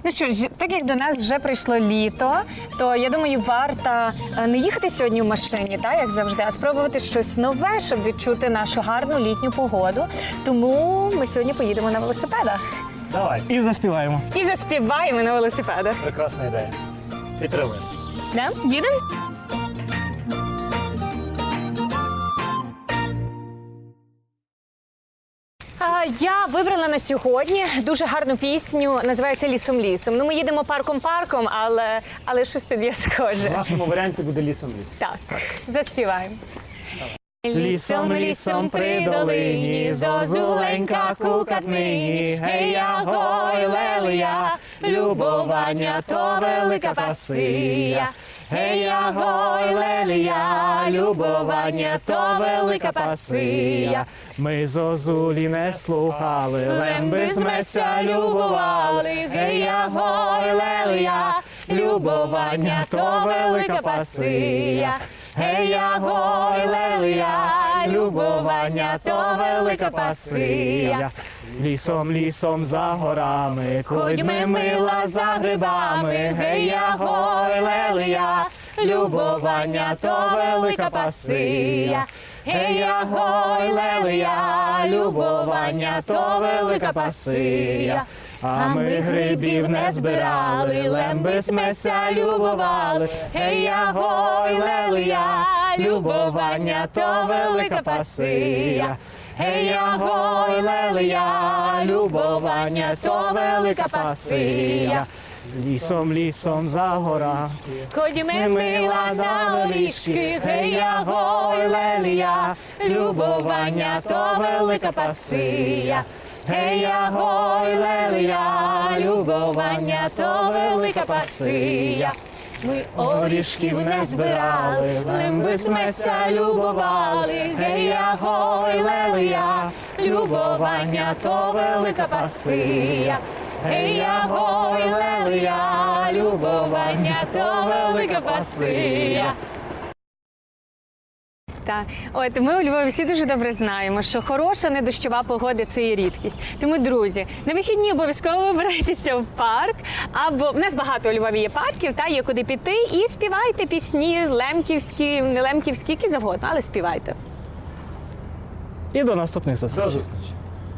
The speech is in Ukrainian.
Ну що ж, так як до нас вже прийшло літо, то я думаю, варто не їхати сьогодні в машині, так, як завжди, а спробувати щось нове, щоб відчути нашу гарну літню погоду. Тому ми сьогодні поїдемо на велосипедах. Давай. І заспіваємо. І заспіваємо на велосипедах. Прекрасна ідея. Підтримуємо. Да? Їдемо? Я вибрала на сьогодні дуже гарну пісню, називається «Лісом-лісом». Ну, ми їдемо парком-парком, але щось тут є схоже. В нашому варіанті буде лісом-ліс. Так, заспіваємо. Лісом, лісом при долині, зозуленька кукать нині. Гей-я, гой, лелея, любовання то велика пасия. Гей-я, гой, лелея, любовання то велика пасия. Ми зозулі не слухали, лемби з меся любували. Гей-я, гой, лелея, любовання то велика пасия. Гей-я, гой, лелея, любовання то велика пасия. Лісом, лісом за горами, ходьми мила за грибами. Гей-я, гой, лелея, любовання то велика пасия. Гей-я, гой, лелея, любовання то велика пасия. А ми грибів не збирали, лемби з меся любували. Гей-я, гой, лелея, любовання то велика пасия. Гей-я, гой, лелея, любовання то велика пасия. Лісом, лісом за гора, Ходімо, мила на ліжки. Гей-я, гой, лелея, любовання то велика пасия. Гей-я, гой, лелея, любовання то велика пасия. Ми Орішків не збирали, лемби з меся любували. Гей-я, гой, лелея, любовання то велика пасия. Гей-я, гой, лелея, любовання то велика пасия. Так, от ми у Львові всі дуже добре знаємо, що хороша недощова погода – це є рідкість. Тому, друзі, на вихідні обов'язково вибирайтеся в парк, або в нас багато у Львові є парків, та є куди піти, і співайте пісні лемківські, не лемківські, які завгодно, але співайте. І до наступних зустрічей. До зустрічі.